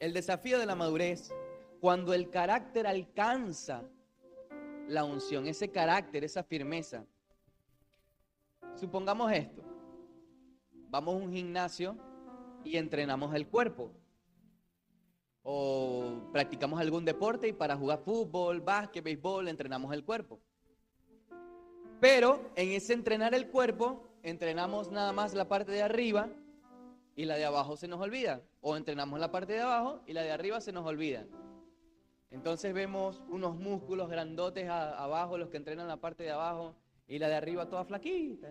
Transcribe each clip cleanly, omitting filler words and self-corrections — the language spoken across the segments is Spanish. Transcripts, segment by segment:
El desafío de la madurez, cuando el carácter alcanza la unción, ese carácter, esa firmeza. Supongamos esto, vamos a un gimnasio y entrenamos el cuerpo. O practicamos algún deporte y para jugar fútbol, básquet, béisbol, entrenamos el cuerpo. Pero en ese entrenar el cuerpo, entrenamos nada más la parte de arriba y la de abajo se nos olvida. O entrenamos la parte de abajo y la de arriba se nos olvida. Entonces vemos unos músculos grandotes abajo, los que entrenan la parte de abajo, y la de arriba toda flaquita.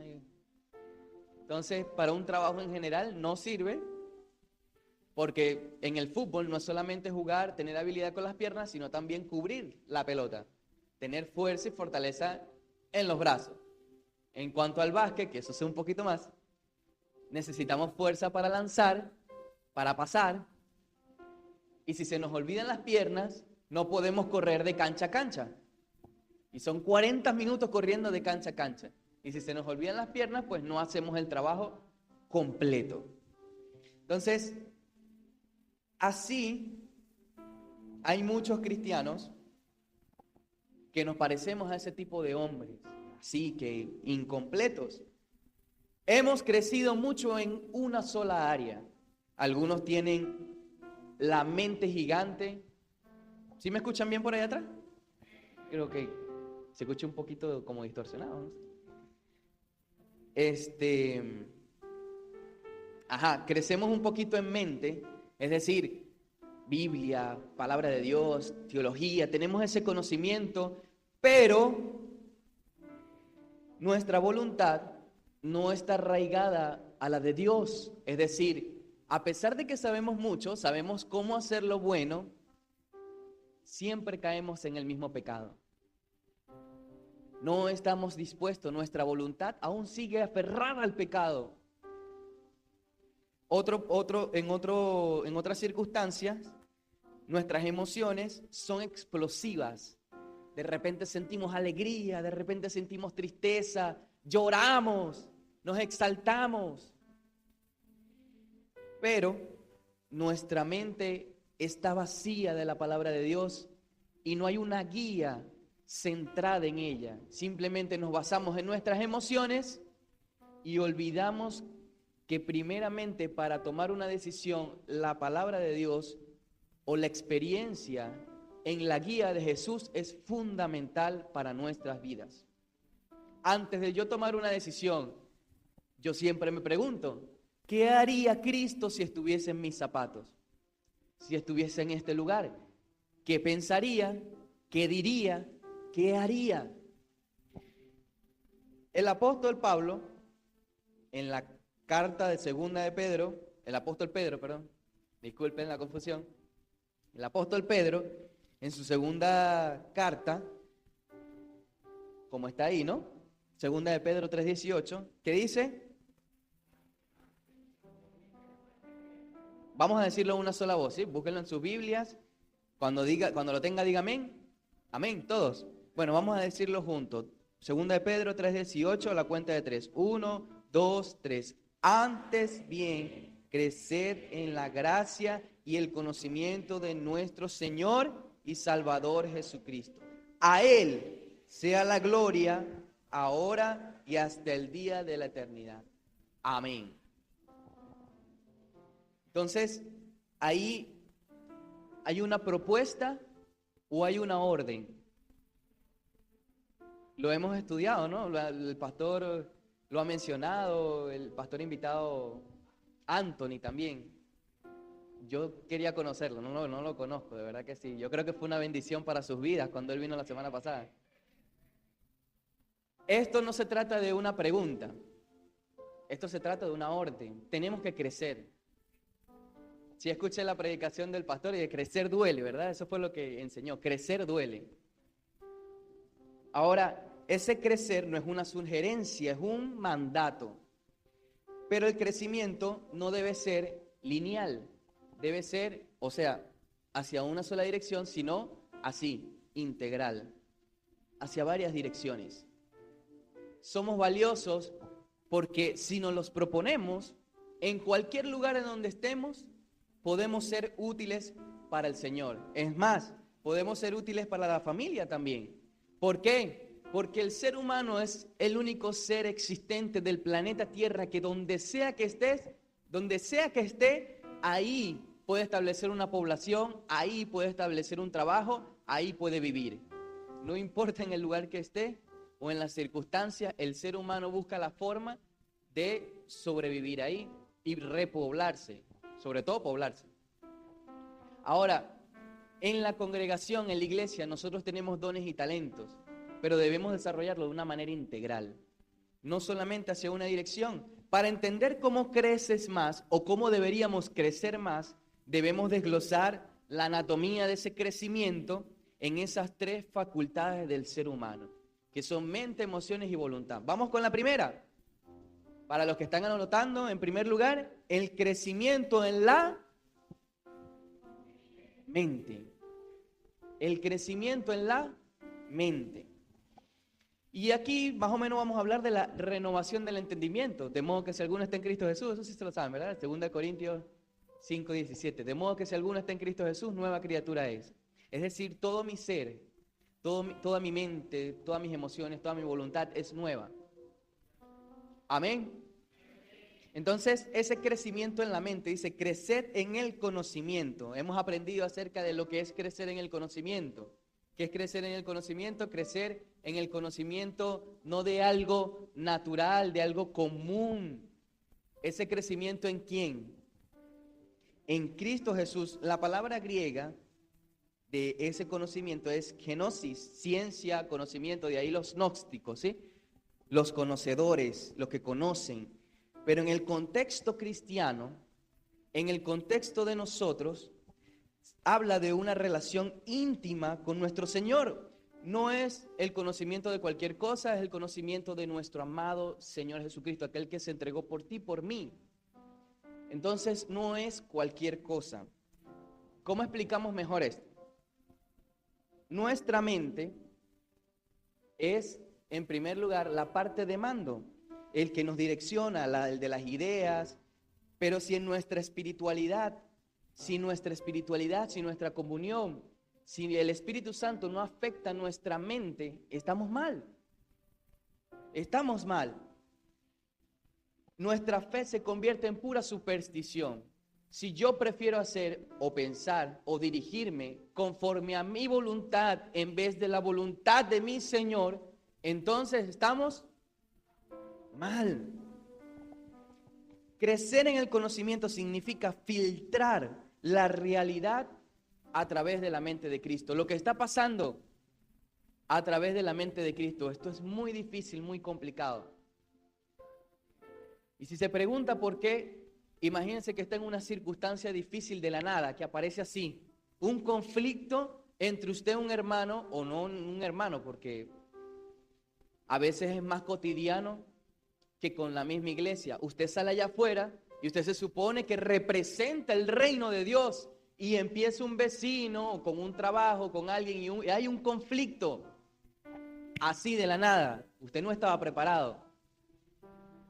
Entonces, para un trabajo en general no sirve, porque en el fútbol no es solamente jugar, tener habilidad con las piernas, sino también cubrir la pelota, tener fuerza y fortaleza en los brazos. En cuanto al básquet, que eso sé un poquito más, necesitamos fuerza para lanzar, para pasar, y si se nos olvidan las piernas, no podemos correr de cancha a cancha. Y son 40 minutos corriendo de cancha a cancha. Y si se nos olvidan las piernas, pues no hacemos el trabajo completo. Entonces, así hay muchos cristianos que nos parecemos a ese tipo de hombres, así que incompletos. Hemos crecido mucho en una sola área. Algunos tienen la mente gigante. ¿Sí me escuchan bien por allá atrás? Creo que se escucha un poquito como distorsionado, ¿no? Crecemos un poquito en mente, es decir, Biblia, palabra de Dios, teología, tenemos ese conocimiento, pero nuestra voluntad no está arraigada a la de Dios. Es decir, a pesar de que sabemos mucho, sabemos cómo hacer lo bueno, siempre caemos en el mismo pecado. No estamos dispuestos, nuestra voluntad aún sigue aferrada al pecado. En otras circunstancias, nuestras emociones son explosivas. De repente sentimos alegría, de repente sentimos tristeza, lloramos, nos exaltamos. Pero nuestra mente está vacía de la palabra de Dios y no hay una guía centrada en ella. Simplemente nos basamos en nuestras emociones y olvidamos que primeramente para tomar una decisión, la palabra de Dios o la experiencia en la guía de Jesús es fundamental para nuestras vidas. Antes de yo tomar una decisión, yo siempre me pregunto, ¿qué haría Cristo si estuviese en mis zapatos? Si estuviese en este lugar, ¿qué pensaría? ¿Qué diría? ¿Qué haría? El apóstol Pablo, en la carta de segunda de Pedro, el apóstol Pedro, perdón, disculpen la confusión, el apóstol Pedro, en su segunda carta, como está ahí, ¿no? Segunda de Pedro 3:18, ¿qué dice? Vamos a decirlo en una sola voz, ¿sí? Búsquenlo en sus Biblias. Cuando lo tenga, diga amén. Amén, todos. Bueno, vamos a decirlo juntos. Segunda de Pedro 3:18, a la cuenta de 3. 1, 2, 3. Antes bien, crecer en la gracia y el conocimiento de nuestro Señor y Salvador Jesucristo. A Él sea la gloria, ahora y hasta el día de la eternidad. Amén. Entonces, ahí hay una propuesta o hay una orden. Lo hemos estudiado, ¿no? El pastor lo ha mencionado, el pastor invitado Anthony también. Yo quería conocerlo, no lo conozco, de verdad que sí. Yo creo que fue una bendición para sus vidas cuando él vino la semana pasada. Esto no se trata de una pregunta, esto se trata de una orden. Tenemos que crecer. Si escuché la predicación del pastor y de crecer duele, ¿verdad? Eso fue lo que enseñó, crecer duele. Ahora, ese crecer no es una sugerencia, es un mandato. Pero el crecimiento no debe ser lineal, debe ser, o sea, hacia una sola dirección, sino así, integral, hacia varias direcciones. Somos valiosos porque si nos los proponemos, en cualquier lugar en donde estemos, podemos ser útiles para el Señor. Es más, podemos ser útiles para la familia también. ¿Por qué? Porque el ser humano es el único ser existente del planeta Tierra que donde sea que esté, ahí puede establecer una población, ahí puede establecer un trabajo, ahí puede vivir. No importa en el lugar que esté o en las circunstancias, el ser humano busca la forma de sobrevivir ahí y repoblarse, sobre todo poblarse. Ahora, en la congregación, en la iglesia, nosotros tenemos dones y talentos, pero debemos desarrollarlo de una manera integral, no solamente hacia una dirección. Para entender cómo creces más o cómo deberíamos crecer más, debemos desglosar la anatomía de ese crecimiento en esas tres facultades del ser humano, que son mente, emociones y voluntad. Vamos con la primera. Para los que están anotando, en primer lugar, el crecimiento en la mente. El crecimiento en la mente. Y aquí más o menos vamos a hablar de la renovación del entendimiento. De modo que si alguno está en Cristo Jesús, eso sí se lo saben, ¿verdad? 2 Corintios 5:17. De modo que si alguno está en Cristo Jesús, nueva criatura es. Es decir, todo mi ser, toda mi mente, todas mis emociones, toda mi voluntad es nueva. Amén. Entonces, ese crecimiento en la mente dice, crecer en el conocimiento. Hemos aprendido acerca de lo que es crecer en el conocimiento. ¿Qué es crecer en el conocimiento? Crecer en el conocimiento no de algo natural, de algo común. Ese crecimiento ¿en quién? En Cristo Jesús. La palabra griega de ese conocimiento es gnosis, ciencia, conocimiento, de ahí los gnósticos, ¿sí? Los conocedores, los que conocen. Pero en el contexto cristiano, en el contexto de nosotros, habla de una relación íntima con nuestro Señor. No es el conocimiento de cualquier cosa, es el conocimiento de nuestro amado Señor Jesucristo, aquel que se entregó por ti, por mí. Entonces no es cualquier cosa. ¿Cómo explicamos mejor esto? Nuestra mente es, en primer lugar, la parte de mando, el que nos direcciona, el de las ideas, pero si nuestra espiritualidad, si nuestra comunión, si el Espíritu Santo no afecta nuestra mente, estamos mal. Estamos mal. Nuestra fe se convierte en pura superstición. Si yo prefiero hacer o pensar o dirigirme conforme a mi voluntad en vez de la voluntad de mi Señor, entonces estamos mal. Crecer en el conocimiento significa filtrar la realidad a través de la mente de Cristo. Lo que está pasando a través de la mente de Cristo, esto es muy difícil, muy complicado. Y si se pregunta por qué, imagínense que está en una circunstancia difícil de la nada, que aparece así, un conflicto entre usted y un hermano, o no un hermano, porque a veces es más cotidiano que con la misma iglesia. Usted sale allá afuera y usted se supone que representa el reino de Dios y empieza un vecino con un trabajo, con alguien y hay un conflicto así de la nada. Usted no estaba preparado.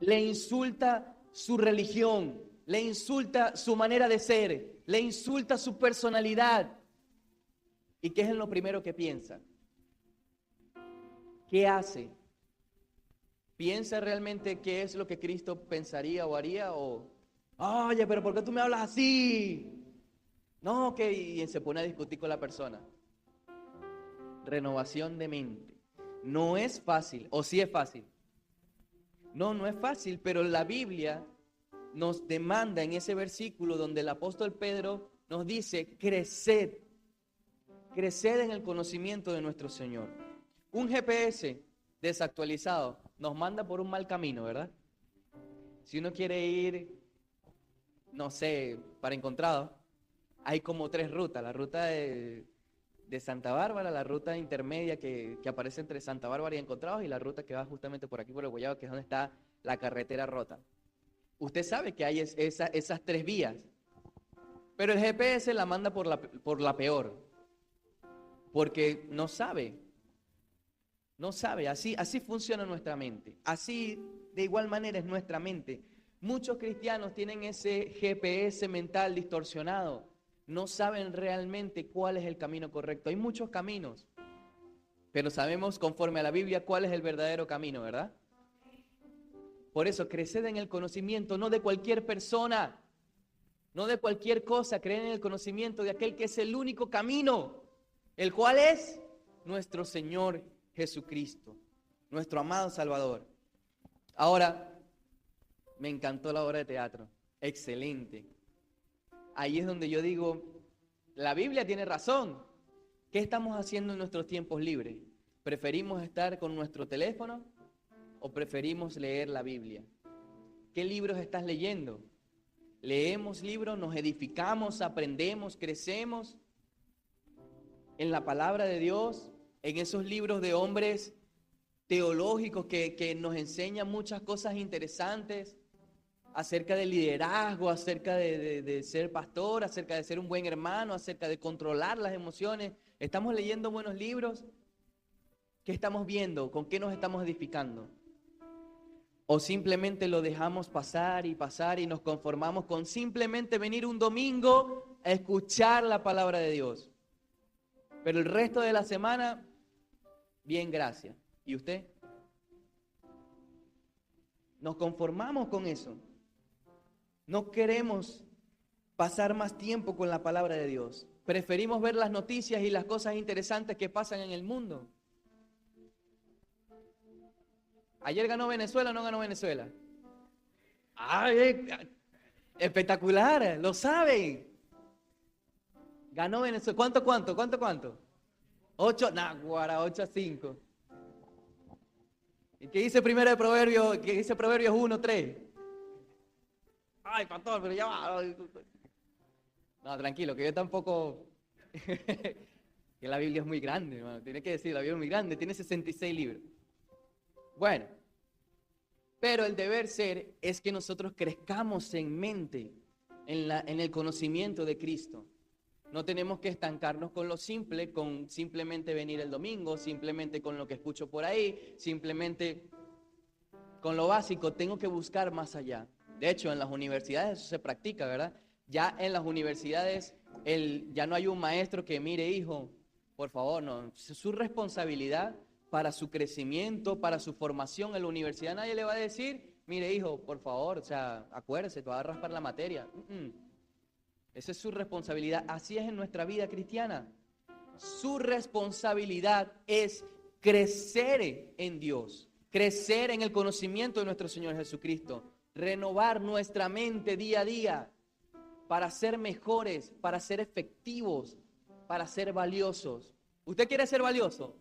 Le insulta su religión, le insulta su manera de ser, le insulta su personalidad. ¿Y qué es lo primero que piensa? ¿Qué hace? ¿Piensa realmente qué es lo que Cristo pensaría o haría? O, oye, pero ¿por qué tú me hablas así? No, que y se pone a discutir con la persona. Renovación de mente. No es fácil, o sí es fácil. No es fácil, pero la Biblia nos demanda en ese versículo donde el apóstol Pedro nos dice, creced en el conocimiento de nuestro Señor. Un GPS desactualizado nos manda por un mal camino, ¿verdad? Si uno quiere ir, no sé, para Encontrado, hay como 3 rutas. La ruta de Santa Bárbara, la ruta intermedia que aparece entre Santa Bárbara y Encontrados, y la ruta que va justamente por aquí, por el Guayabo, que es donde está la carretera rota. Usted sabe que hay esas 3 vías, pero el GPS la manda por la peor, porque no sabe, así funciona nuestra mente, así de igual manera es nuestra mente. Muchos cristianos tienen ese GPS mental distorsionado. No saben realmente cuál es el camino correcto. Hay muchos caminos, pero sabemos conforme a la Biblia cuál es el verdadero camino, ¿verdad? Por eso, creced en el conocimiento, no de cualquier persona, no de cualquier cosa, creen en el conocimiento de aquel que es el único camino, el cual es nuestro Señor Jesucristo, nuestro amado Salvador. Ahora, me encantó la obra de teatro, excelente. Ahí es donde yo digo, la Biblia tiene razón. ¿Qué estamos haciendo en nuestros tiempos libres? ¿Preferimos estar con nuestro teléfono o preferimos leer la Biblia? ¿Qué libros estás leyendo? ¿Leemos libros, nos edificamos, aprendemos, crecemos en la palabra de Dios, en esos libros de hombres teológicos que nos enseñan muchas cosas interesantes acerca del liderazgo, acerca de ser pastor, acerca de ser un buen hermano, acerca de controlar las emociones? ¿Estamos leyendo buenos libros? ¿Qué estamos viendo? ¿Con qué nos estamos edificando? ¿O simplemente lo dejamos pasar y nos conformamos con simplemente venir un domingo a escuchar la palabra de Dios? Pero el resto de la semana, bien, gracias. ¿Y usted? Nos conformamos con eso. No queremos pasar más tiempo con la palabra de Dios. Preferimos ver las noticias y las cosas interesantes que pasan en el mundo. ¿Ayer ganó Venezuela o no ganó Venezuela? ¡Ay! Espectacular, lo saben. Ganó Venezuela. ¿Cuánto? 8-5. ¿Y qué dice primero de Proverbios? ¿Qué dice Proverbios 1:3? Ay, pastor, pero ya va. No, tranquilo, que yo tampoco. Que la Biblia es muy grande, hermano. Tiene que decir, la Biblia es muy grande, tiene 66 libros. Bueno, pero el deber ser es que nosotros crezcamos en mente, en el conocimiento de Cristo. No tenemos que estancarnos con lo simple, con simplemente venir el domingo, simplemente con lo que escucho por ahí, simplemente con lo básico. Tengo que buscar más allá. De hecho, en las universidades eso se practica, ¿verdad? Ya en las universidades ya no hay un maestro que mire, hijo, por favor, no. Es su responsabilidad para su crecimiento, para su formación en la universidad. Nadie le va a decir, mire, hijo, por favor, o sea, acuérdese, te va a raspar la materia. Esa es su responsabilidad. Así es en nuestra vida cristiana. Su responsabilidad es crecer en Dios, crecer en el conocimiento de nuestro Señor Jesucristo, renovar nuestra mente día a día para ser mejores, para ser efectivos, para ser valiosos. ¿Usted quiere ser valioso?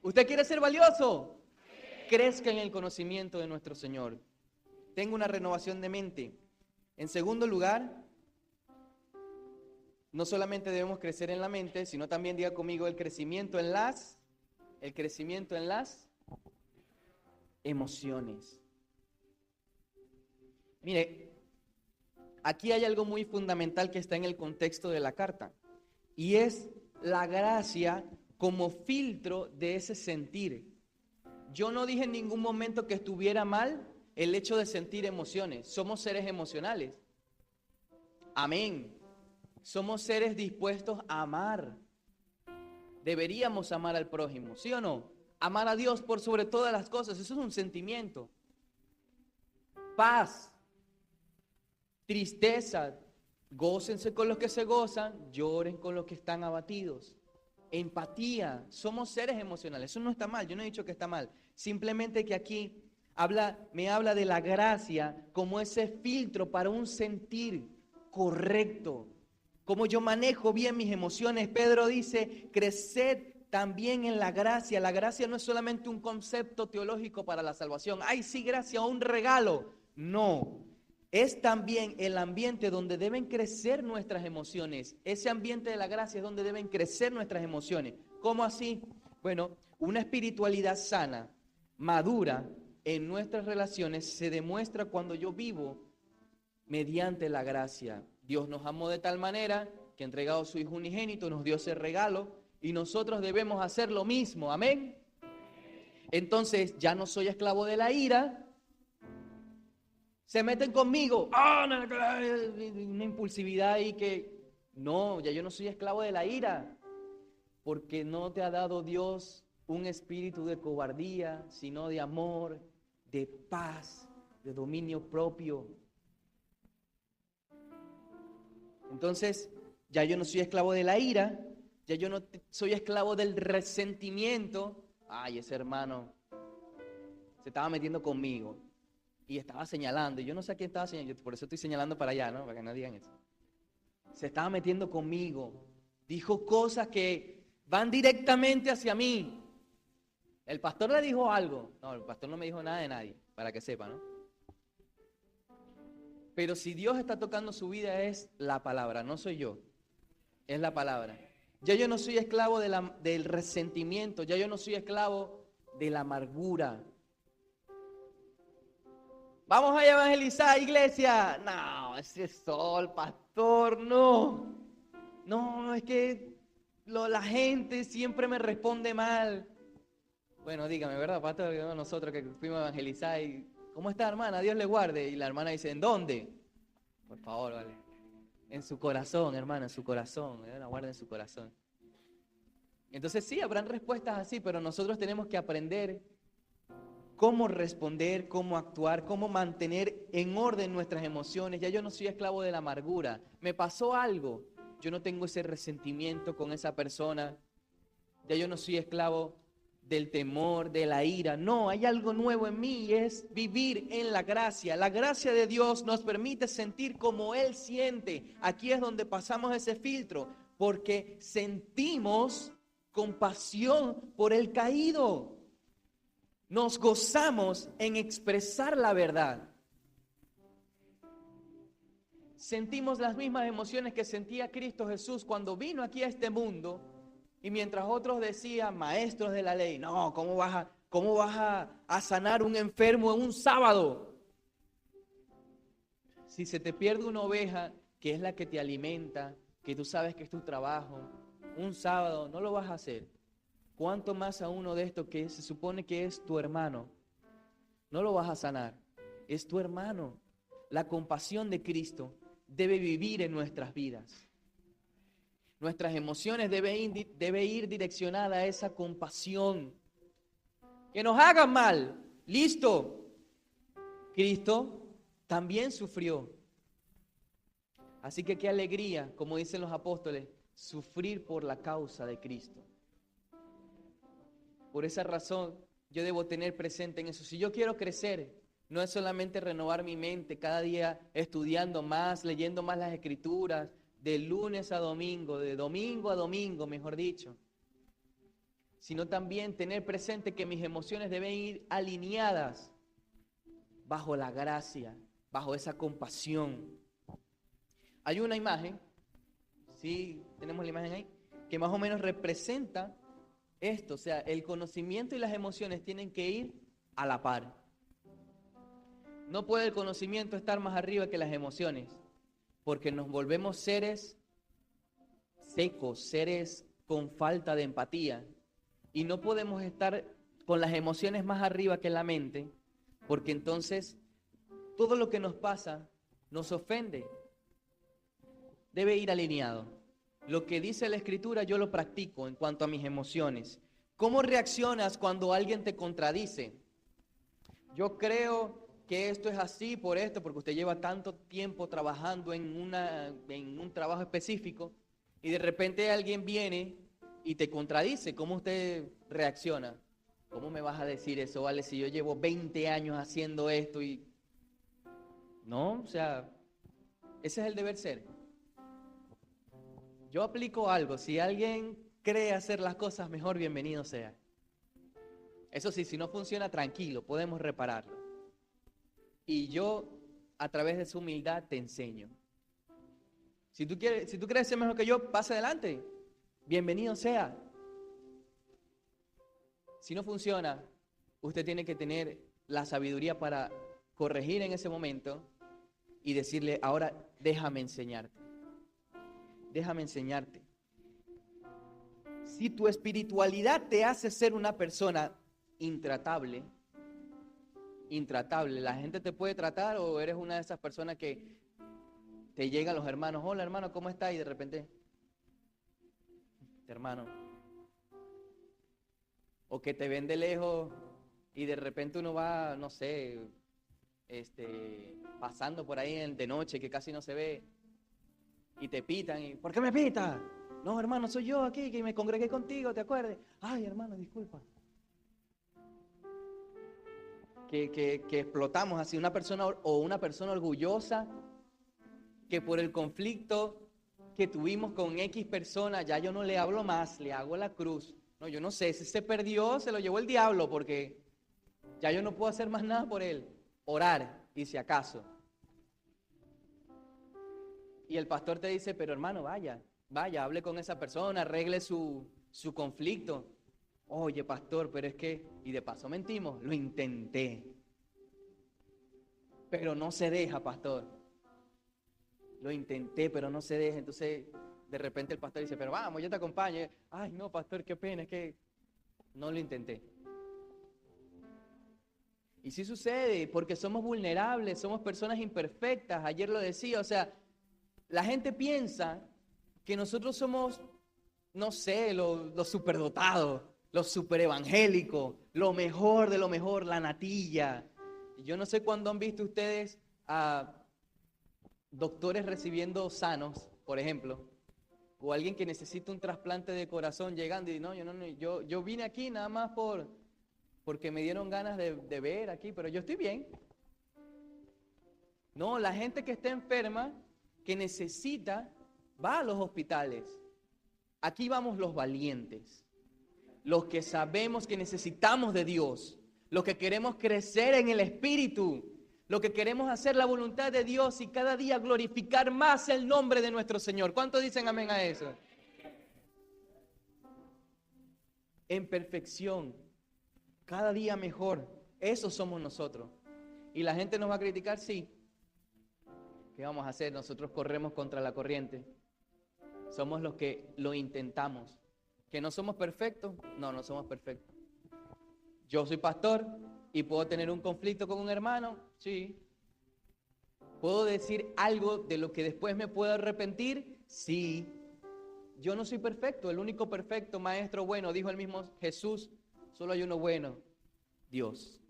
¿Usted quiere ser valioso? Crezca en el conocimiento de nuestro Señor. Tenga una renovación de mente. En segundo lugar, no solamente debemos crecer en la mente, sino también, diga conmigo, el crecimiento en las emociones. Mire, aquí hay algo muy fundamental que está en el contexto de la carta, y es la gracia como filtro de ese sentir. Yo no dije en ningún momento que estuviera mal el hecho de sentir emociones. Somos seres emocionales. Amén. Somos seres dispuestos a amar. Deberíamos amar al prójimo, ¿sí o no? Amar a Dios por sobre todas las cosas, eso es un sentimiento. Paz, tristeza, gócense con los que se gozan, lloren con los que están abatidos. Empatía, somos seres emocionales, eso no está mal, yo no he dicho que está mal. Simplemente que aquí me habla de la gracia como ese filtro para un sentir correcto. Como yo manejo bien mis emociones. Pedro dice, creced también en la gracia. La gracia no es solamente un concepto teológico para la salvación. Ay, sí, gracia, un regalo. No, es también el ambiente donde deben crecer nuestras emociones. Ese ambiente de la gracia es donde deben crecer nuestras emociones. ¿Cómo así? Bueno, una espiritualidad sana, madura en nuestras relaciones se demuestra cuando yo vivo mediante la gracia. Dios nos amó de tal manera que ha entregado a su Hijo unigénito, nos dio ese regalo y nosotros debemos hacer lo mismo. Amén. Entonces ya no soy esclavo de la ira, Se meten conmigo. ¡Ah! Una impulsividad ahí que... No, ya yo no soy esclavo de la ira. Porque no te ha dado Dios un espíritu de cobardía, sino de amor, de paz, de dominio propio. Entonces, ya yo no soy esclavo de la ira, ya yo no soy esclavo del resentimiento. Ay, ese hermano se estaba metiendo conmigo y estaba señalando. Y yo no sé a quién estaba señalando, por eso estoy señalando para allá, ¿no? Para que no digan eso. Se estaba metiendo conmigo. Dijo cosas que van directamente hacia mí. El pastor le dijo algo. No, el pastor no me dijo nada de nadie, para que sepa, ¿no? Pero si Dios está tocando su vida es la palabra, no soy yo. Es la palabra. Ya yo no soy esclavo del resentimiento, ya yo no soy esclavo de la amargura. Vamos a evangelizar, iglesia. No, ese sol, pastor, no. No, es que la gente siempre me responde mal. Bueno, dígame, ¿verdad, pastor? Nosotros que fuimos a evangelizar y... ¿Cómo está, hermana? Dios le guarde. Y la hermana dice, ¿en dónde? Por favor, vale. En su corazón, hermana, en su corazón. Dios la guarde en su corazón. Entonces sí, habrán respuestas así, pero nosotros tenemos que aprender cómo responder, cómo actuar, cómo mantener en orden nuestras emociones. Ya yo no soy esclavo de la amargura. Me pasó algo. Yo no tengo ese resentimiento con esa persona. Ya yo no soy esclavo del temor, de la ira. No, hay algo nuevo en mí y es vivir en la gracia. La gracia de Dios nos permite sentir como Él siente. Aquí es donde pasamos ese filtro, porque sentimos compasión por el caído. Nos gozamos en expresar la verdad. Sentimos las mismas emociones que sentía Cristo Jesús cuando vino aquí a este mundo. Y mientras otros decían, maestros de la ley, no, ¿cómo vas a sanar un enfermo en un sábado? Si se te pierde una oveja, que es la que te alimenta, que tú sabes que es tu trabajo, un sábado, no lo vas a hacer. ¿Cuánto más a uno de estos que se supone que es tu hermano? No lo vas a sanar, es tu hermano. La compasión de Cristo debe vivir en nuestras vidas. Nuestras emociones deben ir direccionadas a esa compasión. Que nos hagan mal, listo. Cristo también sufrió. Así que qué alegría, como dicen los apóstoles, sufrir por la causa de Cristo. Por esa razón, yo debo tener presente en eso. Si yo quiero crecer, no es solamente renovar mi mente cada día estudiando más, leyendo más las Escrituras, de lunes a domingo, de domingo a domingo, mejor dicho, sino también tener presente que mis emociones deben ir alineadas bajo la gracia, bajo esa compasión. Hay una imagen, sí, tenemos la imagen ahí, que más o menos representa esto, o sea, el conocimiento y las emociones tienen que ir a la par. No puede el conocimiento estar más arriba que las emociones, porque nos volvemos seres secos, seres con falta de empatía. Y no podemos estar con las emociones más arriba que la mente, porque entonces todo lo que nos pasa nos ofende. Debe ir alineado. Lo que dice la Escritura yo lo practico en cuanto a mis emociones. ¿Cómo reaccionas cuando alguien te contradice? Yo creo que esto es así por esto, porque usted lleva tanto tiempo trabajando en un trabajo específico y de repente alguien viene y te contradice. ¿Cómo usted reacciona? ¿Cómo me vas a decir eso, vale, si yo llevo 20 años haciendo esto y... No, o sea, ese es el deber ser. Yo aplico algo, si alguien cree hacer las cosas mejor, bienvenido sea. Eso sí, si no funciona, tranquilo, podemos repararlo. Y yo, a través de su humildad, te enseño. Si tú crees ser mejor que yo, pasa adelante. Bienvenido sea. Si no funciona, usted tiene que tener la sabiduría para corregir en ese momento y decirle, ahora déjame enseñarte. Déjame enseñarte. Si tu espiritualidad te hace ser una persona intratable, intratable. La gente te puede tratar o eres una de esas personas que te llegan los hermanos, hola hermano, ¿cómo estás? Y de repente, hermano. O que te ven de lejos y de repente uno va, no sé, pasando por ahí de noche que casi no se ve y te pitan y ¿por qué me pitas? No, hermano, soy yo aquí que me congregué contigo, ¿te acuerdas? Ay, hermano, disculpa. Que explotamos así una persona o una persona orgullosa que por el conflicto que tuvimos con X persona, ya yo no le hablo más, le hago la cruz. No, yo no sé, si se perdió, se lo llevó el diablo porque ya yo no puedo hacer más nada por él. Orar, y si acaso. Y el pastor te dice, pero hermano, vaya, hable con esa persona, arregle su conflicto. Oye, pastor, pero es que, y de paso mentimos, lo intenté. Pero no se deja, pastor. Lo intenté, pero no se deja. Entonces, de repente el pastor dice, pero vamos, yo te acompaño. Ay, no, pastor, qué pena, es que no lo intenté. Y sí sucede, porque somos vulnerables, somos personas imperfectas. Ayer lo decía, o sea, la gente piensa que nosotros somos, no sé, los superdotados, los superevangélicos, lo mejor de lo mejor, la natilla. Yo no sé cuándo han visto ustedes a doctores recibiendo sanos, por ejemplo, o alguien que necesita un trasplante de corazón llegando y no, yo vine aquí nada más porque me dieron ganas de ver aquí, pero yo estoy bien. No, la gente que está enferma, que necesita, va a los hospitales. Aquí vamos los valientes, los que sabemos que necesitamos de Dios, los que queremos crecer en el Espíritu, los que queremos hacer la voluntad de Dios y cada día glorificar más el nombre de nuestro Señor. ¿Cuántos dicen amén a eso? En perfección, cada día mejor. Eso somos nosotros. ¿Y la gente nos va a criticar? Sí. ¿Qué vamos a hacer? Nosotros corremos contra la corriente. Somos los que lo intentamos. ¿Que no somos perfectos? No, no somos perfectos. Yo soy pastor y puedo tener un conflicto con un hermano, sí. ¿Puedo decir algo de lo que después me puedo arrepentir? Sí. Yo no soy perfecto, el único perfecto, maestro bueno, dijo el mismo Jesús, solo hay uno bueno, Dios.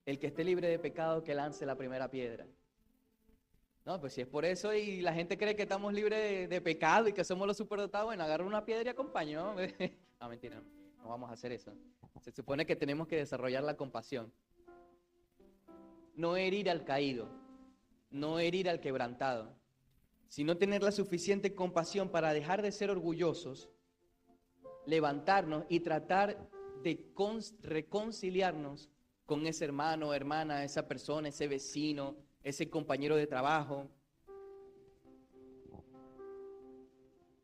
El que esté libre de pecado, que lance la primera piedra. No, pues si es por eso y la gente cree que estamos libres de pecado y que somos los superdotados, bueno, agarra una piedra y acompañó. No, mentira, no vamos a hacer eso. Se supone que tenemos que desarrollar la compasión. No herir al caído, no herir al quebrantado, sino tener la suficiente compasión para dejar de ser orgullosos, levantarnos y tratar de reconciliarnos con ese hermano, hermana, esa persona, ese vecino, ese compañero de trabajo.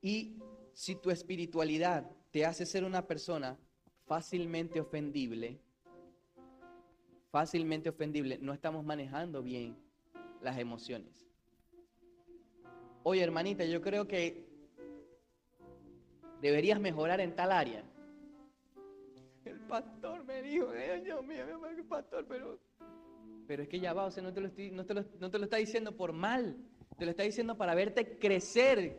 Y si tu espiritualidad te hace ser una persona fácilmente ofendible, no estamos manejando bien las emociones. Oye, hermanita, yo creo que deberías mejorar en tal área. El pastor me dijo, Dios mío, el pastor, pero es que ya va, o sea, no te lo está diciendo por mal, te lo está diciendo para verte crecer.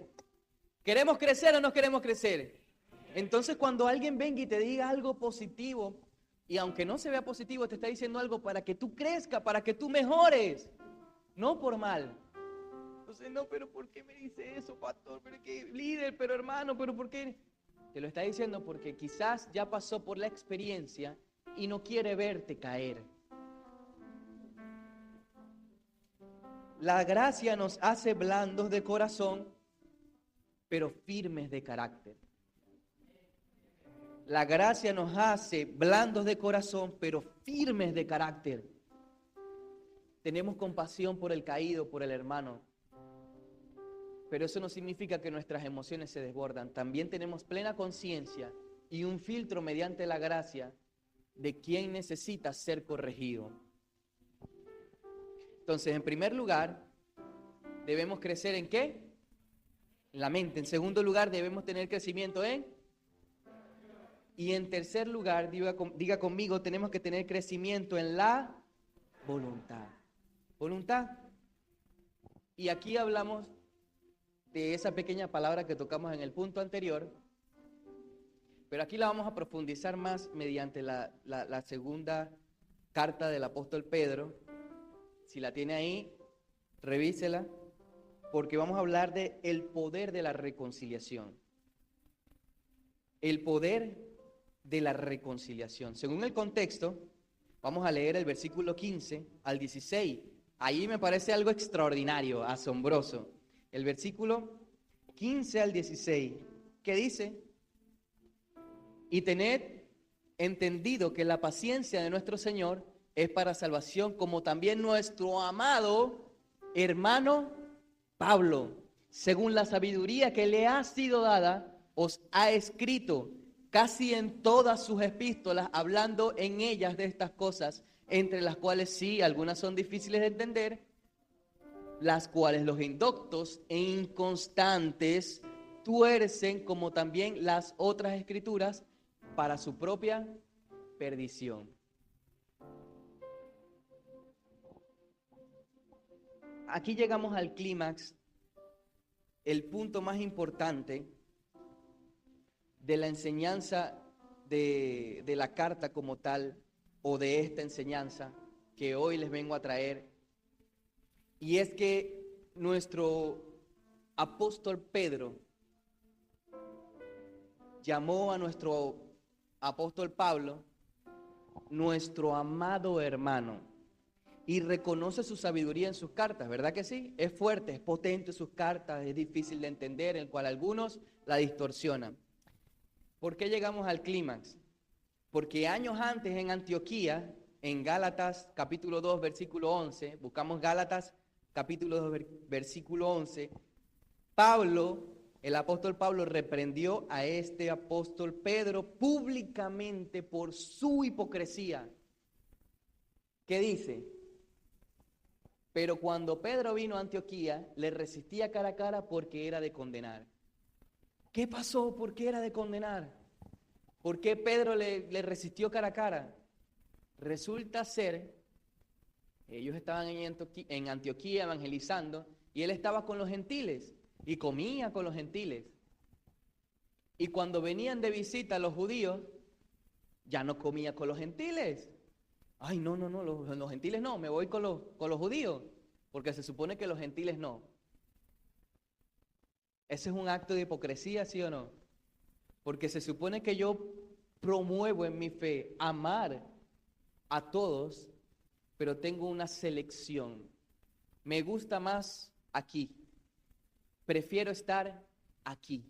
¿Queremos crecer o no queremos crecer? Entonces, cuando alguien venga y te diga algo positivo, y aunque no se vea positivo, te está diciendo algo para que tú crezcas, para que tú mejores, no por mal. Entonces, no, pero ¿por qué me dice eso, pastor? ¿Pero qué líder? ¿Pero hermano? ¿Pero por qué? Te lo está diciendo porque quizás ya pasó por la experiencia y no quiere verte caer. La gracia nos hace blandos de corazón, pero firmes de carácter. La gracia nos hace blandos de corazón, pero firmes de carácter. Tenemos compasión por el caído, por el hermano. Pero eso no significa que nuestras emociones se desbordan. También tenemos plena conciencia y un filtro mediante la gracia de quien necesita ser corregido. Entonces, en primer lugar, debemos crecer ¿en qué? En la mente. En segundo lugar, debemos tener crecimiento en Y en tercer lugar, diga conmigo, tenemos que tener crecimiento en la voluntad. Voluntad. Y aquí hablamos de esa pequeña palabra que tocamos en el punto anterior, pero aquí la vamos a profundizar más mediante la segunda carta del apóstol Pedro. Si la tiene ahí, revísela, porque vamos a hablar de el poder de la reconciliación. El poder de la reconciliación. Según el contexto, vamos a leer el versículo 15 al 16. Ahí me parece algo extraordinario, asombroso. El versículo 15 al 16, ¿qué dice? Y tened entendido que la paciencia de nuestro Señor es para salvación, como también nuestro amado hermano Pablo, según la sabiduría que le ha sido dada, os ha escrito casi en todas sus epístolas, hablando en ellas de estas cosas, entre las cuales sí, algunas son difíciles de entender, las cuales los indoctos e inconstantes tuercen, como también las otras escrituras, para su propia perdición. Aquí llegamos al clímax, el punto más importante de la enseñanza de la carta como tal, o de esta enseñanza que hoy les vengo a traer. Y es que nuestro apóstol Pedro llamó a nuestro apóstol Pablo nuestro amado hermano, y reconoce su sabiduría en sus cartas, ¿verdad que sí? Es fuerte, es potente sus cartas, es difícil de entender, en cual algunos la distorsionan. ¿Por qué llegamos al clímax? Porque años antes en Antioquía, en Gálatas capítulo 2, versículo 11, buscamos Gálatas capítulo 2, versículo 11, Pablo, el apóstol Pablo, reprendió a este apóstol Pedro públicamente por su hipocresía. ¿Qué dice? Pero cuando Pedro vino a Antioquía, le resistía cara a cara porque era de condenar. ¿Qué pasó? ¿Por qué era de condenar? ¿Por qué Pedro le resistió cara a cara? Resulta ser, ellos estaban en Antioquía evangelizando, y él estaba con los gentiles y comía con los gentiles. Y cuando venían de visita los judíos, ya no comía con los gentiles. Ay, no, los gentiles no, me voy con los judíos, porque se supone que los gentiles no. Ese es un acto de hipocresía, ¿sí o no? Porque se supone que yo promuevo en mi fe amar a todos, pero tengo una selección. Me gusta más aquí. Prefiero estar aquí,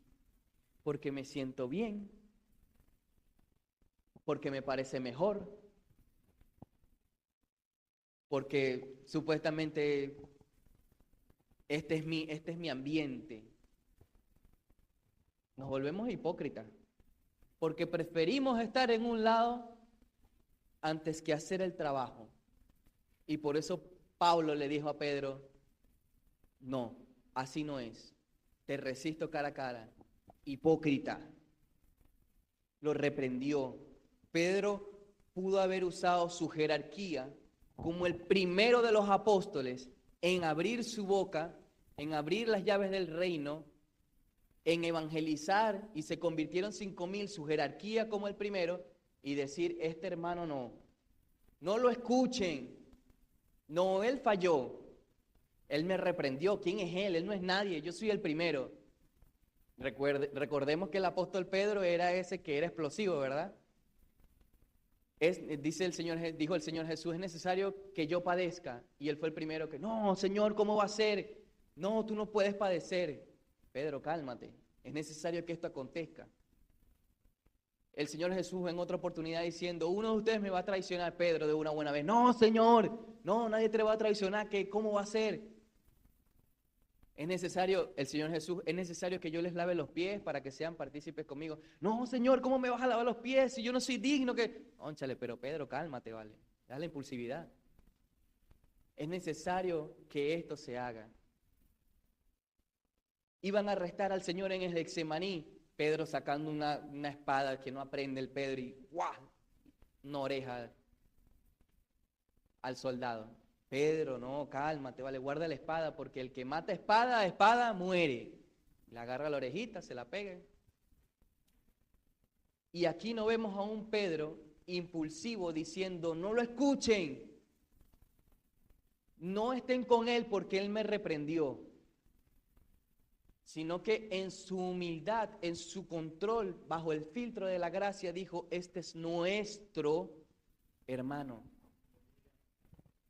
porque me siento bien, porque me parece mejor, porque supuestamente este es mi ambiente. Nos volvemos hipócritas, porque preferimos estar en un lado antes que hacer el trabajo. Y por eso Pablo le dijo a Pedro, no, así no es. Te resisto cara a cara. Hipócrita. Lo reprendió. Pedro pudo haber usado su jerarquía como el primero de los apóstoles en abrir su boca, en abrir las llaves del reino, en evangelizar, y se convirtieron 5,000, su jerarquía como el primero, y decir, este hermano no lo escuchen, no, él falló, él me reprendió, ¿quién es él? Él no es nadie, yo soy el primero. Recordemos que el apóstol Pedro era ese que era explosivo, ¿verdad? Dijo el Señor Jesús, es necesario que yo padezca, y él fue el primero que, no, Señor, ¿cómo va a ser? No, tú no puedes padecer. Pedro, cálmate, es necesario que esto acontezca. El Señor Jesús en otra oportunidad diciendo, uno de ustedes me va a traicionar, Pedro, de una buena vez. No, Señor, no, nadie te va a traicionar, ¿cómo va a ser? Es necesario, el Señor Jesús, es necesario que yo les lave los pies para que sean partícipes conmigo. No, Señor, ¿cómo me vas a lavar los pies si yo no soy digno que...? Ónchale, pero Pedro, cálmate, vale, dale impulsividad. Es necesario que esto se haga. Iban a arrestar al Señor en el Getsemaní, Pedro sacando una espada que no aprende el Pedro y ¡guau! Una oreja al soldado. Pedro, no, cálmate, vale, guarda la espada, porque el que mata espada, a espada muere. Le agarra la orejita, se la pega. Y aquí no vemos a un Pedro impulsivo diciendo, no lo escuchen, no estén con él porque él me reprendió, sino que en su humildad, en su control, bajo el filtro de la gracia, dijo, este es nuestro hermano.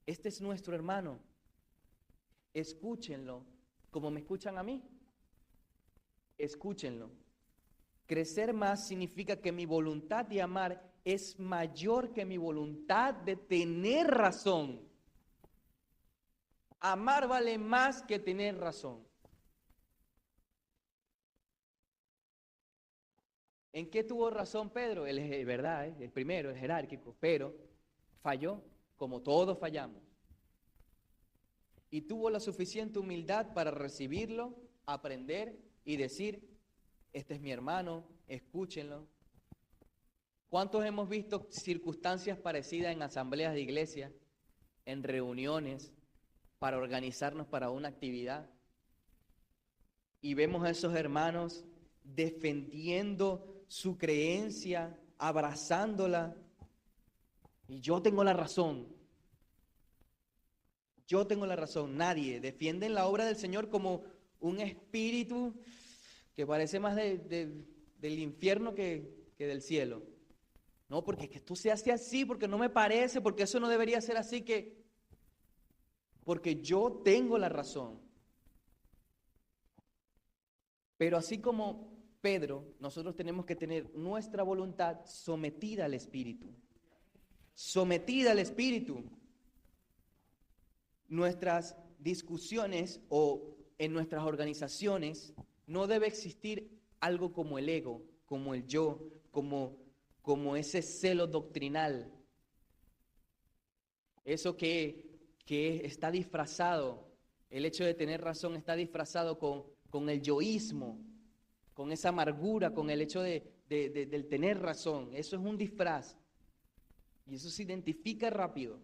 Este es nuestro hermano. Escúchenlo como me escuchan a mí. Escúchenlo. Crecer más significa que mi voluntad de amar es mayor que mi voluntad de tener razón. Amar vale más que tener razón. ¿En qué tuvo razón Pedro? Él es verdad, el primero, el jerárquico, pero falló como todos fallamos. Y tuvo la suficiente humildad para recibirlo, aprender y decir, este es mi hermano, escúchenlo. ¿Cuántos hemos visto circunstancias parecidas en asambleas de iglesia, en reuniones, para organizarnos para una actividad? Y vemos a esos hermanos defendiendo su creencia, abrazándola. Y yo tengo la razón. Yo tengo la razón. Nadie defiende la obra del Señor como un espíritu que parece más del infierno que del cielo. No, porque es que esto se hace así, porque no me parece, porque eso no debería ser así, porque yo tengo la razón. Pero así como Pedro, nosotros tenemos que tener nuestra voluntad sometida al Espíritu. Sometida al Espíritu. Nuestras discusiones o en nuestras organizaciones no debe existir algo como el ego, como el yo, como ese celo doctrinal. Eso que está disfrazado, el hecho de tener razón está disfrazado con el yoísmo, con esa amargura, con el hecho del tener razón. Eso es un disfraz y eso se identifica rápido.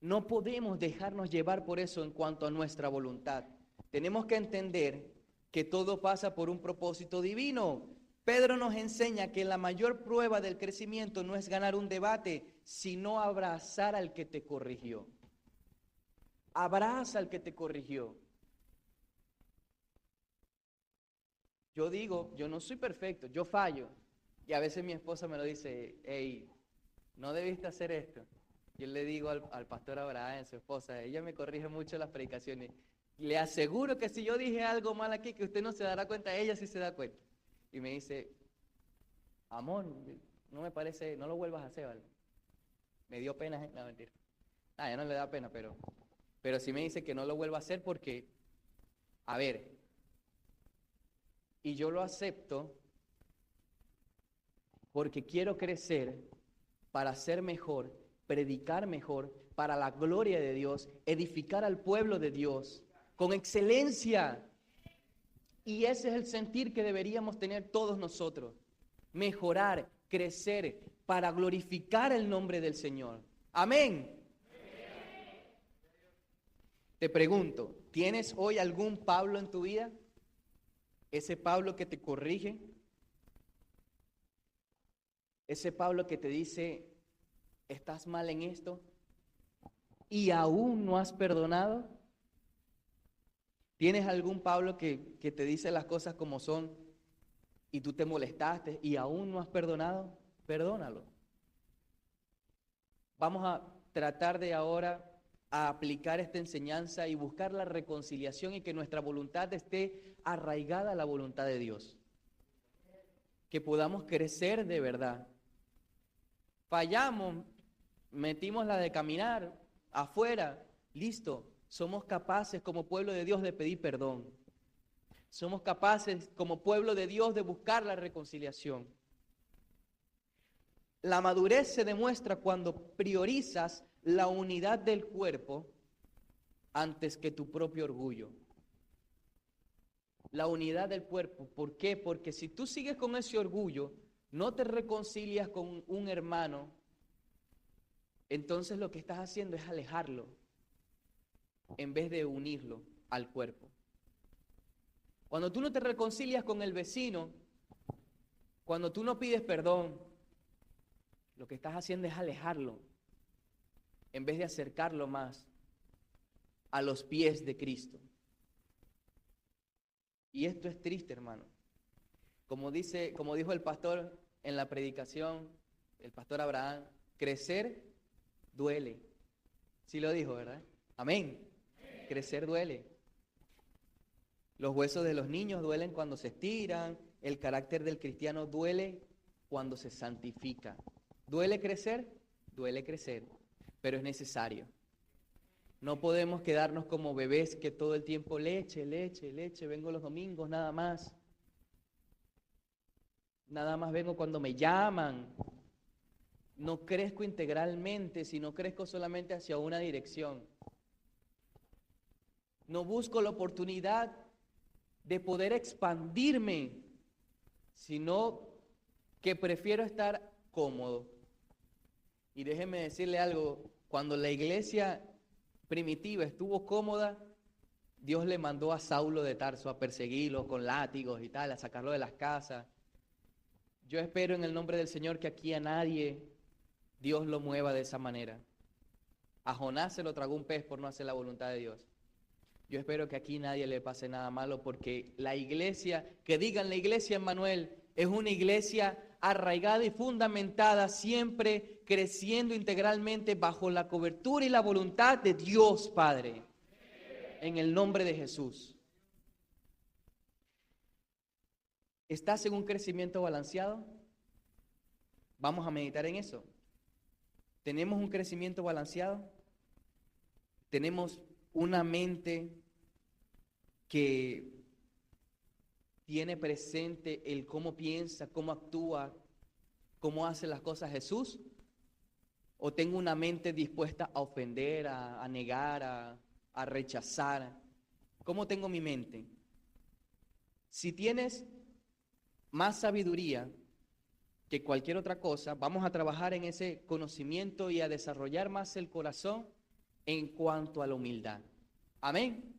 No podemos dejarnos llevar por eso en cuanto a nuestra voluntad. Tenemos que entender que todo pasa por un propósito divino. Pedro nos enseña que la mayor prueba del crecimiento no es ganar un debate, sino abrazar al que te corrigió. Abraza al que te corrigió. Yo digo, yo no soy perfecto, yo fallo. Y a veces mi esposa me lo dice, hey, no debiste hacer esto. Yo le digo al pastor Abraham, su esposa, ella me corrige mucho las predicaciones. Le aseguro que si yo dije algo mal aquí, que usted no se dará cuenta, ella sí se da cuenta. Y me dice, amor, no me parece, no lo vuelvas a hacer, ¿vale? Me dio pena, no, mentira. Ya no le da pena, pero sí me dice que no lo vuelva a hacer porque, a ver, y yo lo acepto porque quiero crecer para ser mejor, predicar mejor, para la gloria de Dios, edificar al pueblo de Dios con excelencia. Y ese es el sentir que deberíamos tener todos nosotros. Mejorar, crecer, para glorificar el nombre del Señor. Amén. Te pregunto, ¿tienes hoy algún Pablo en tu vida? Ese Pablo que te corrige. Ese Pablo que te dice, estás mal en esto y aún no has perdonado. ¿Tienes algún Pablo que te dice las cosas como son y tú te molestaste y aún no has perdonado? Perdónalo. Vamos a tratar de ahora a aplicar esta enseñanza y buscar la reconciliación y que nuestra voluntad esté arraigada a la voluntad de Dios. Que podamos crecer de verdad. Fallamos, metimos la de caminar afuera, listo. Somos capaces como pueblo de Dios de pedir perdón. Somos capaces como pueblo de Dios de buscar la reconciliación. La madurez se demuestra cuando priorizas la unidad del cuerpo antes que tu propio orgullo. la unidad del cuerpo. ¿Por qué? Porque si tú sigues con ese orgullo, no te reconcilias con un hermano, entonces lo que estás haciendo es alejarlo en vez de unirlo al cuerpo. Cuando tú no te reconcilias con el vecino, cuando tú no pides perdón, lo que estás haciendo es alejarlo en vez de acercarlo más a los pies de Cristo. Y esto es triste, hermano. Como dijo el pastor en la predicación, el pastor Abraham, crecer duele. Sí lo dijo, ¿verdad? Amén. Crecer duele. Los huesos de los niños duelen cuando se estiran. El carácter del cristiano duele cuando se santifica. ¿Duele crecer? Duele crecer, pero es necesario. No podemos quedarnos como bebés que todo el tiempo leche, leche, leche, vengo los domingos nada más. Nada más vengo cuando me llaman. No crezco integralmente, sino crezco solamente hacia una dirección. No busco la oportunidad de poder expandirme, sino que prefiero estar cómodo. Y déjeme decirle algo, cuando la iglesia primitiva estuvo cómoda, Dios le mandó a Saulo de Tarso a perseguirlo con látigos y tal, a sacarlo de las casas. Yo espero en el nombre del Señor que aquí a nadie Dios lo mueva de esa manera. A Jonás se lo tragó un pez por no hacer la voluntad de Dios. Yo espero que aquí nadie le pase nada malo, porque la iglesia, que digan la iglesia Emmanuel, es una iglesia arraigada y fundamentada, siempre creciendo integralmente bajo la cobertura y la voluntad de Dios Padre, en el nombre de Jesús. ¿Estás en un crecimiento balanceado? Vamos a meditar en eso. ¿Tenemos un crecimiento balanceado? ¿Tenemos una mente que tiene presente el cómo piensa, cómo actúa, cómo hace las cosas Jesús? ¿O tengo una mente dispuesta a ofender, a negar, a rechazar? ¿Cómo tengo mi mente? Si tienes más sabiduría que cualquier otra cosa, vamos a trabajar en ese conocimiento y a desarrollar más el corazón en cuanto a la humildad. Amén.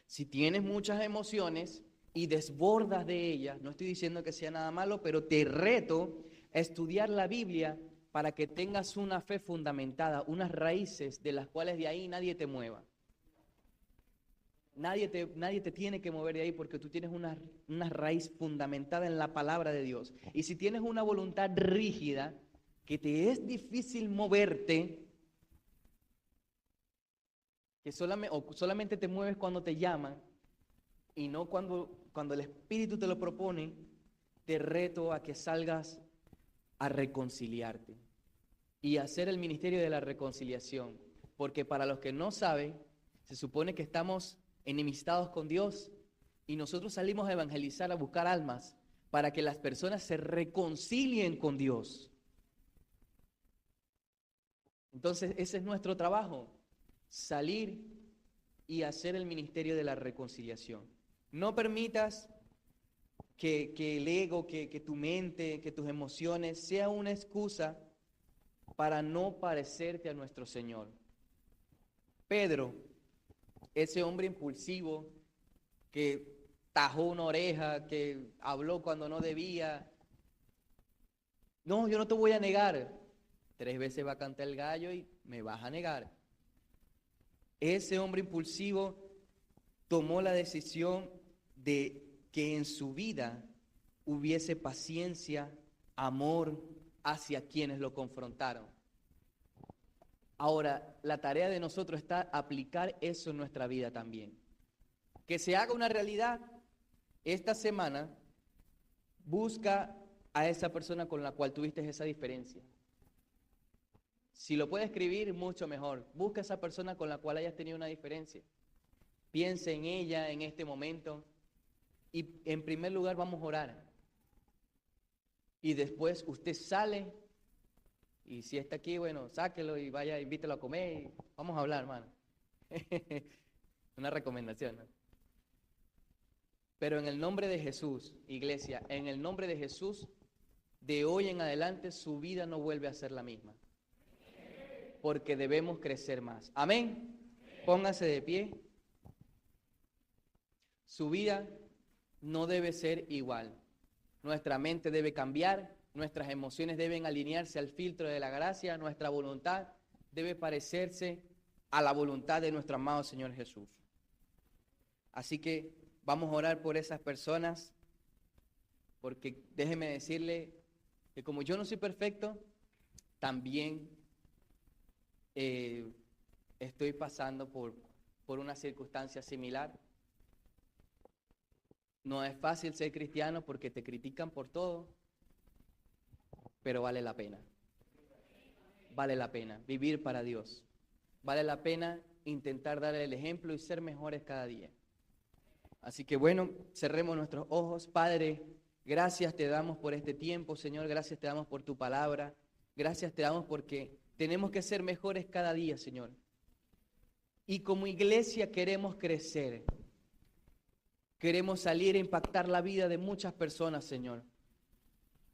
Si tienes muchas emociones y desbordas de ellas, no estoy diciendo que sea nada malo, pero te reto a estudiar la Biblia para que tengas una fe fundamentada, unas raíces de las cuales de ahí nadie te mueva. Nadie te tiene que mover de ahí, porque tú tienes una raíz fundamentada en la palabra de Dios. Y si tienes una voluntad rígida, que te es difícil moverte, que solamente te mueves cuando te llaman y no cuando el Espíritu te lo propone, te reto a que salgas a reconciliarte y a hacer el ministerio de la reconciliación. Porque para los que no saben, se supone que estamos enemistados con Dios y nosotros salimos a evangelizar, a buscar almas para que las personas se reconcilien con Dios. Entonces ese es nuestro trabajo, salir y hacer el ministerio de la reconciliación. No permitas que el ego, que tu mente, que tus emociones sea una excusa para no parecerte a nuestro Señor. Pedro, ese hombre impulsivo que tajó una oreja, que habló cuando no debía. No, yo no te voy a negar. 3 veces va a cantar el gallo y me vas a negar. Ese hombre impulsivo tomó la decisión de que en su vida hubiese paciencia, amor hacia quienes lo confrontaron. Ahora, la tarea de nosotros está aplicar eso en nuestra vida también. Que se haga una realidad. Esta semana, busca a esa persona con la cual tuviste esa diferencia. Si lo puede escribir, mucho mejor. Busca a esa persona con la cual hayas tenido una diferencia. Piense en ella en este momento. Y en primer lugar vamos a orar. Y después usted sale. Y si está aquí, bueno, sáquelo y vaya, invítelo a comer. Y vamos a hablar, hermano. Una recomendación, ¿no? Pero en el nombre de Jesús, iglesia, en el nombre de Jesús, de hoy en adelante su vida no vuelve a ser la misma. Porque debemos crecer más. Amén. Póngase de pie. Su vida no debe ser igual. Nuestra mente debe cambiar, nuestras emociones deben alinearse al filtro de la gracia, nuestra voluntad debe parecerse a la voluntad de nuestro amado Señor Jesús. Así que vamos a orar por esas personas, porque déjeme decirle que como yo no soy perfecto, también estoy pasando por una circunstancia similar. No es fácil ser cristiano porque te critican por todo, pero vale la pena. Vale la pena vivir para Dios. Vale la pena intentar dar el ejemplo y ser mejores cada día. Así que bueno, cerremos nuestros ojos. Padre, gracias te damos por este tiempo, Señor. Gracias te damos por tu palabra. Gracias te damos porque tenemos que ser mejores cada día, Señor. Y como iglesia queremos crecer. Queremos salir a impactar la vida de muchas personas, Señor.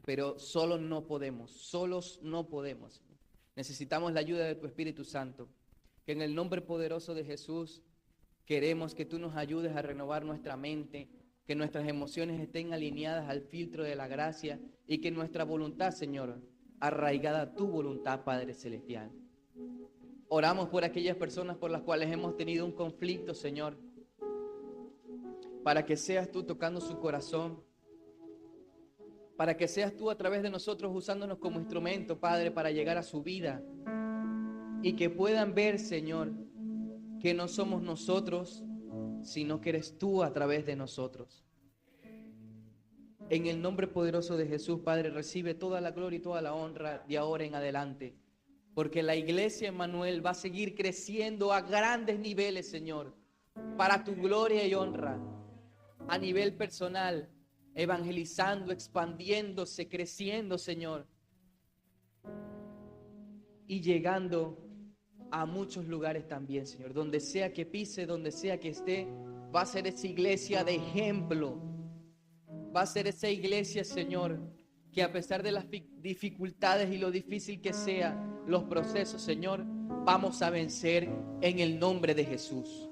Pero solos no podemos. Necesitamos la ayuda de tu Espíritu Santo. Que en el nombre poderoso de Jesús queremos que tú nos ayudes a renovar nuestra mente, que nuestras emociones estén alineadas al filtro de la gracia y que nuestra voluntad, Señor, arraigada a tu voluntad, Padre Celestial. Oramos por aquellas personas por las cuales hemos tenido un conflicto, Señor, para que seas tú tocando su corazón, para que seas tú a través de nosotros usándonos como instrumento, Padre, para llegar a su vida y que puedan ver, Señor, que no somos nosotros, sino que eres tú a través de nosotros. En el nombre poderoso de Jesús, Padre, recibe toda la gloria y toda la honra de ahora en adelante, porque la iglesia Emmanuel va a seguir creciendo a grandes niveles, Señor, para tu gloria y honra, a nivel personal, evangelizando, expandiéndose, creciendo, Señor, y llegando a muchos lugares también, Señor. Donde sea que pise, donde sea que esté, va a ser esa iglesia de ejemplo. Va a ser esa iglesia, Señor, que a pesar de las dificultades y lo difícil que sean los procesos, Señor, vamos a vencer en el nombre de Jesús.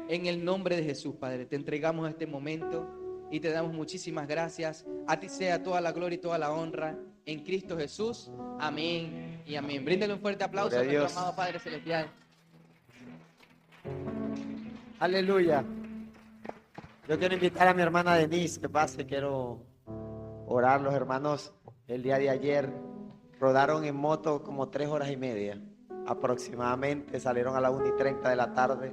En el nombre de Jesús, Padre, te entregamos este momento y te damos muchísimas gracias. A ti sea toda la gloria y toda la honra en Cristo Jesús. Amén y amén. Bríndale un fuerte aplauso a nuestro amado Padre Celestial. Aleluya. Yo quiero invitar a mi hermana Denise que pase. Quiero orar. Los hermanos el día de ayer rodaron en moto como 3 horas y media aproximadamente. Salieron a las 1:30 de la tarde.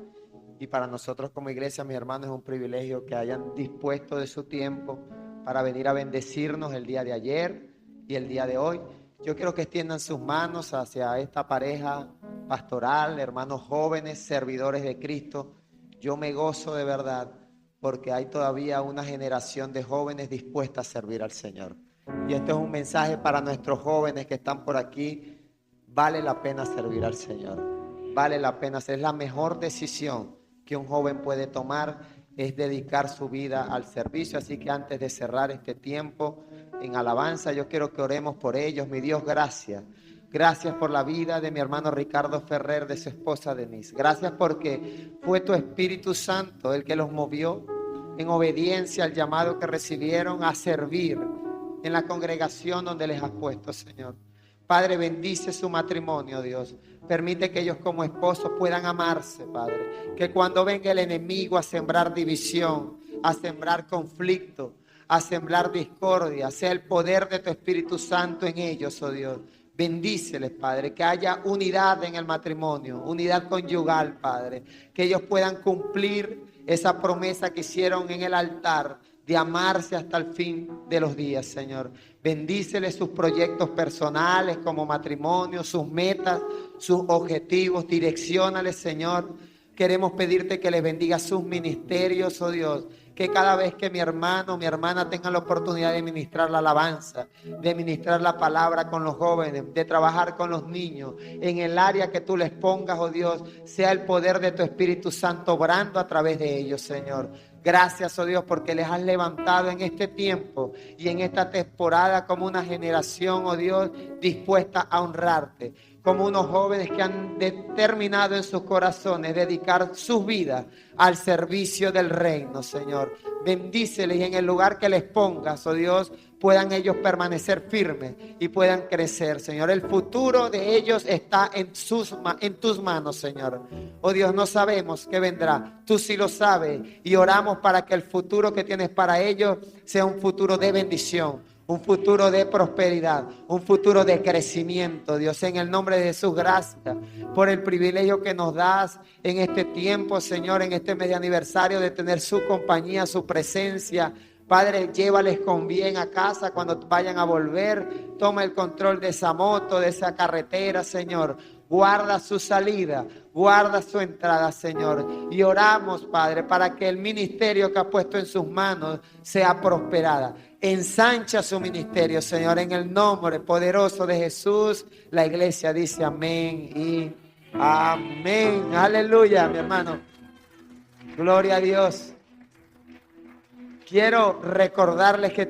Y para nosotros como iglesia, mis hermanos, es un privilegio que hayan dispuesto de su tiempo para venir a bendecirnos el día de ayer y el día de hoy. Yo quiero que extiendan sus manos hacia esta pareja pastoral, hermanos jóvenes, servidores de Cristo. Yo me gozo de verdad porque hay todavía una generación de jóvenes dispuesta a servir al Señor. Y este es un mensaje para nuestros jóvenes que están por aquí. Vale la pena servir al Señor. Vale la pena. Es la mejor decisión que un joven puede tomar, es dedicar su vida al servicio. Así que antes de cerrar este tiempo en alabanza, yo quiero que oremos por ellos. Mi Dios, gracias. Gracias por la vida de mi hermano Ricardo Ferrer, de su esposa Denise. Gracias porque fue tu Espíritu Santo el que los movió en obediencia al llamado que recibieron a servir en la congregación donde les has puesto, Señor. Padre, bendice su matrimonio, Dios. Permite que ellos como esposos puedan amarse, Padre. Que cuando venga el enemigo a sembrar división, a sembrar conflicto, a sembrar discordia, sea el poder de tu Espíritu Santo en ellos, oh Dios. Bendíceles, Padre, que haya unidad en el matrimonio, unidad conyugal, Padre. Que ellos puedan cumplir esa promesa que hicieron en el altar de amarse hasta el fin de los días, Señor. Bendíceles sus proyectos personales como matrimonio, sus metas, sus objetivos. Direcciónales, Señor. Queremos pedirte que les bendiga sus ministerios, oh Dios. Que cada vez que mi hermano, mi hermana tengan la oportunidad de ministrar la alabanza, de ministrar la palabra con los jóvenes, de trabajar con los niños, en el área que tú les pongas, oh Dios, sea el poder de tu Espíritu Santo obrando a través de ellos, Señor. Gracias, oh Dios, porque les has levantado en este tiempo y en esta temporada como una generación, oh Dios, dispuesta a honrarte. Como unos jóvenes que han determinado en sus corazones dedicar sus vidas al servicio del reino, Señor. Bendíceles y en el lugar que les pongas, oh Dios, puedan ellos permanecer firmes y puedan crecer, Señor. El futuro de ellos está en tus manos, Señor. Oh Dios, no sabemos qué vendrá. Tú sí lo sabes y oramos para que el futuro que tienes para ellos sea un futuro de bendición, un futuro de prosperidad, un futuro de crecimiento. Dios, en el nombre de Jesús, gracias por el privilegio que nos das en este tiempo, Señor, en este mes de aniversario, de tener su compañía, su presencia. Padre, llévales con bien a casa cuando vayan a volver. Toma el control de esa moto, de esa carretera, Señor. Guarda su salida, guarda su entrada, Señor. Y oramos, Padre, para que el ministerio que ha puesto en sus manos sea prosperada. Ensancha su ministerio, Señor, en el nombre poderoso de Jesús. La iglesia dice amén y amén. Aleluya, mi hermano. Gloria a Dios. Quiero recordarles que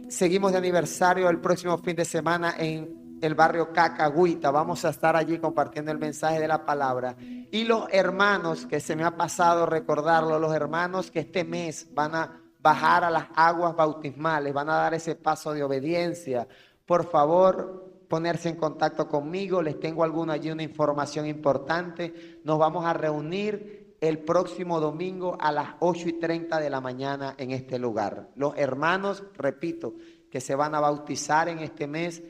seguimos de aniversario el próximo fin de semana en el barrio Cacagüita. Vamos a estar allí compartiendo el mensaje de la palabra. Y los hermanos, que se me ha pasado recordarlo, los hermanos que este mes van a bajar a las aguas bautismales, van a dar ese paso de obediencia. Por favor, ponerse en contacto conmigo. Les tengo una información importante. Nos vamos a reunir el próximo domingo a las 8:30 de la mañana en este lugar. Los hermanos, repito, que se van a bautizar en este mes,